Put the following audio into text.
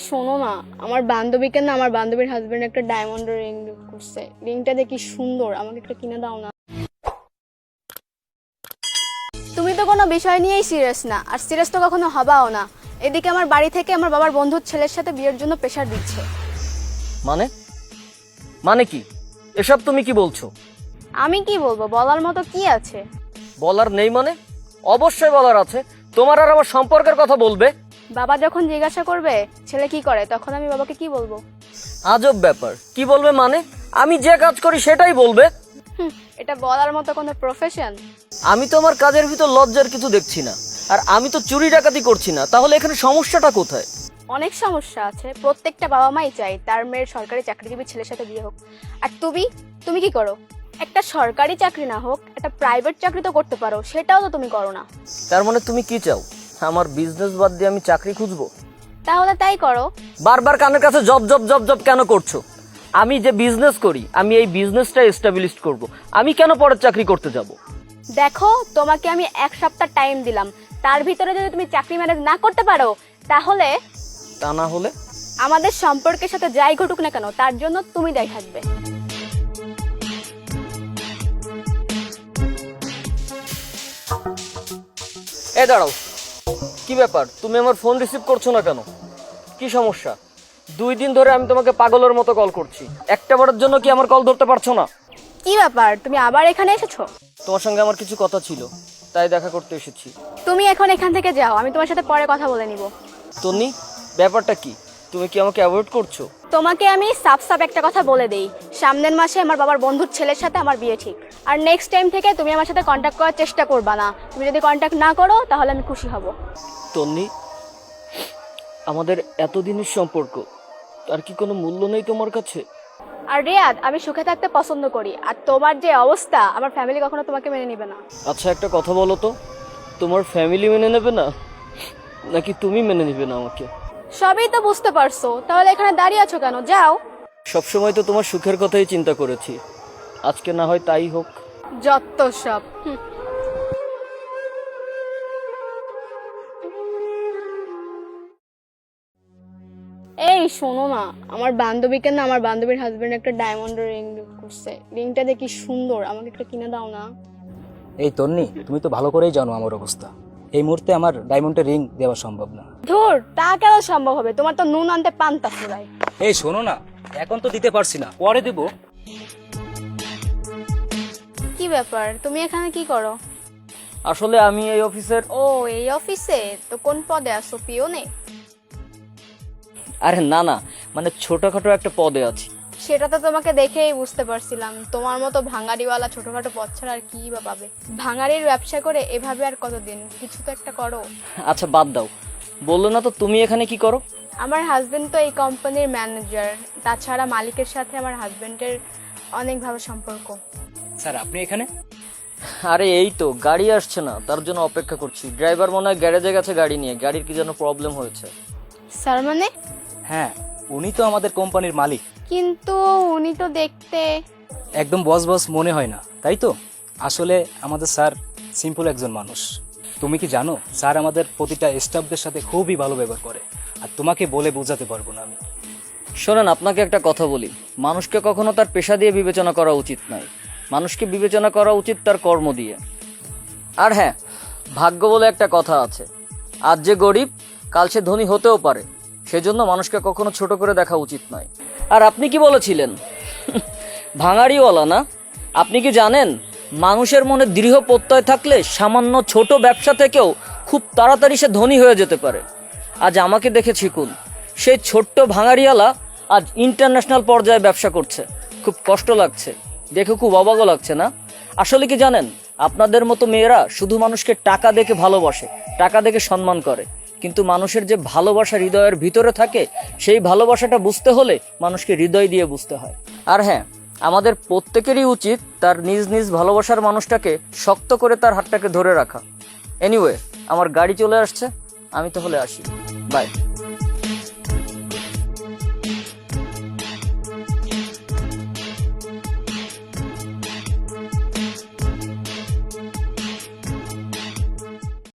শোনো না, আমার বান্ধবীকে না, আমার বান্ধবীর হাজবেন্ড একটা ডায়মন্ডের রিং গিফট করছে। রিংটা দেখি সুন্দর, আমাকে একটা কিনে দাও না। তুমি তো কোনো বিষয় নিয়েই সিরিয়াস না, আর সিরিয়াস তো কখনো হবাও না। এদিকে আমার বাড়ি থেকে আমার বাবার বন্ধুর ছেলের সাথে বিয়ের জন্য প্রেশার দিচ্ছে। মানে মানে কি এসব তুমি কি বলছো? আমি কি বলবো, বলার মতো কি আছে? বলার নেই মানে? অবশ্যই বলার আছে। তোমার আর আমার সম্পর্কের কথা বলবে। বাবা যখন জিজ্ঞাসা করবে ছেলে কি করে, তখন আমি বাবাকে কি বলবো? আজব ব্যাপার। কি বলবে মানে? আমি যে কাজ করি সেটাই বলবে। এটা বলার মতো কোনো প্রফেশন? আমি তো আমার কাজের ভিতর লজ্জার কিছু দেখছি না, আর আমি তো চুরি ডাকাতি করছি না। তাহলে এখানে সমস্যাটা কোথায়? অনেক সমস্যা আছে। প্রত্যেকটা বাবা মাই চাই তার মেয়ের সরকারি চাকরিজীবী ছেলের সাথে বিয়ে হোক। আর তুমি কি করো? একটা সরকারি চাকরি না হোক, একটা প্রাইভেট চাকরি তো করতে পারো, সেটাও তো তুমি করো না। তার মানে তুমি কি চাও, আমার বিজনেস বাদ দিয়ে আমি চাকরি খুঁজবো? তাহলে তাই করো। বারবার কানের কাছে জব জব জব জব কেন করছো? আমি যে বিজনেস করি, আমি এই বিজনেসটা এস্টাবলিশ করব। আমি কেন পরের চাকরি করতে যাব? দেখো, তোমাকে আমি 1 সপ্তাহ টাইম দিলাম, তার ভিতরে যদি তুমি চাকরি ম্যানেজ না করতে পারো, তাহলে তা না হলে আমাদের সম্পর্কের সাথে যাই ঘটুক না কেন, তার জন্য তুমি দায়ী থাকবে। এ দাঁড়াও, কি ব্যাপার? তুমি আমার ফোন রিসিভ করছো না কেন? কি সমস্যা? 2 দিন ধরে আমি তোমাকে পাগলের মতো কল করছি, একটা বারের জন্য কি আমার কল ধরতে পারছো না? কি ব্যাপার, তুমি আবার এখানে এসেছো? তোমার সঙ্গে আমার কিছু কথা ছিল, তাই দেখা করতে এসেছি। তুমি এখন এখান থেকে যাও, আমি তোমার সাথে পরে কথা বলে নিব। তন্নি, ব্যাপারটা কি? তুমি কি আমাকে অ্যাভয়েড করছো? তোমাকে আমি সাফ সাফ একটা কথা বলে দেই, সামনের মাসে আমার বাবার বন্ধুর ছেলের সাথে আমার বিয়ে ঠিক। আর নেক্সট টাইম থেকে তুমি আমার সাথে কন্ট্যাক্ট করার চেষ্টা করবা না। তুমি যদি কন্ট্যাক্ট না করো তাহলে আমি খুশি হব। তন্নি, আমাদের এতদিনের সম্পর্ক, তার কি কোনো মূল্য নেই তোমার কাছে? আর রিয়াদ, আমি সুখে থাকতে পছন্দ করি, আর তোমার যে অবস্থা, আমার ফ্যামিলি কখনো তোমাকে মেনে নেবে না। আচ্ছা, একটা কথা বলো তো, তোমার ফ্যামিলি মেনে নেবে না, নাকি তুমি মেনে নেবে না আমাকে? সবই তো বুঝতে পারছো, তাহলে এখানে দাঁড়িয়ে আছো কেন? যাও। সবসময় তো তোমার সুখের কথাই চিন্তা করেছি, আজকে না হয় তাই হোক। যত সব। এই শোনো না, আমার বান্ধবীকে না, আমার বান্ধবীর হাজবেন্ড একটা ডায়মন্ডের রিং গিফট করছে। রিংটা দেখি সুন্দর, আমাকে একটা কিনে দাও না। এই তন্নি, তুমি তো ভালো করেই জানো আমার অবস্থা। এই মুহূর্তে আমার ডায়মন্ডের রিং দেওয়া সম্ভব না। ধুর, তা কেন সম্ভব হবে? তোমার তো নুন আনতে পান্তা ফুরায়। এই শোনো না, এখন তো দিতে পারছি না, পরে দেবো। কি ব্যাপার, তুমি এখানে কি করো? আসলে আমি এই অফিসের। ও, এই অফিসে তো কোন পদে আছো? পিওনে? আরে না না, মানে ছোটখাটো একটা পদে আছি। সেটা তো তোমাকে দেখেই বুঝতে পারছিলাম। তোমার মতো ভাঙাড়িওয়ালা ছোটখাটো পদ ছাড়া আর কি বা পাবে? ভাঙাড়ির ব্যবসা করে এভাবে আর কতদিন? কিছু তো একটা করো। আচ্ছা বাদ দাও, বললো না তো তুমি এখানে কি করো? আমার হাজবেন্ড তো এই কোম্পানির ম্যানেজার। তাছাড়া মালিকের সাথে আমার হাজবেন্ডের অনেক ভালো সম্পর্ক। স্যার, আপনি এখানে? আরে এই তো গাড়ি আসছে না, তার জন্য অপেক্ষা করছি। ড্রাইভার মনে হয় গ্যারেজে গেছে গাড়ি নিয়ে, গাড়ির কি যেন প্রবলেম হয়েছে। স্যার মানে? হ্যাঁ, উনি তো আমাদের কোম্পানির মালিক। কিন্তু উনি তো দেখতে একদম বস বস মনে হয় না, তাই তো? আসলে আমাদের স্যার সিম্পল একজন মানুষ। তুমি কি জানো, স্যার আমাদের প্রতিটা স্টাফদের সাথে খুবই ভালো ব্যবহার করে, আর তোমাকে বলে বোঝাতে পারবো না আমি। শোনেন, আপনাকে একটা কথা বলি, মানুষকে কখনো তার পেশা দিয়ে বিবেচনা করা উচিত নয়। মানুষকে বিবেচনা করা উচিত তার কর্ম দিয়ে। আর হ্যাঁ, ভাগ্য বলে একটা কথা আছে। আজ যে গরিব, কাল সে ধনী হতেও পারে। সেজন্য মানুষকে কখনো ছোট করে দেখা উচিত নয়। আর আপনি কি বলেছিলেন? ভাঙাড়িওয়ালা না? আপনি কি জানেন, মানুষের মনে দৃঢ় প্রত্যয় থাকলে সামান্য ছোট ব্যবসা থেকেও খুব তাড়াতাড়ি সে ধনী হয়ে যেতে পারে। আজ আমাকে দেখে শিখুন, সেই ছোট্ট ভাঙাড়িওয়ালা আজ ইন্টারন্যাশনাল পর্যায়ে ব্যবসা করছে। খুব কষ্ট লাগছে, দেখে খুব অবাকও লাগছে না? আসলে কি জানেন, আপনাদের মতো মেয়েরা শুধু মানুষকে টাকা দেখে ভালোবাসে, টাকা দেখে সম্মান করে, কিন্তু মানুষের যে ভালোবাসা হৃদয়ের ভিতরে থাকে, সেই ভালোবাসাটা বুঝতে হলে মানুষকে হৃদয় দিয়ে বুঝতে হয়। আর হ্যাঁ, আমাদের প্রত্যেকেরই উচিত তার নিজ নিজ ভালোবাসার মানুষটাকে শক্ত করে তার হাতটাকে ধরে রাখা। এনিওয়ে, আমার গাড়ি চলে আসছে, আমি তাহলে আসি। বাই।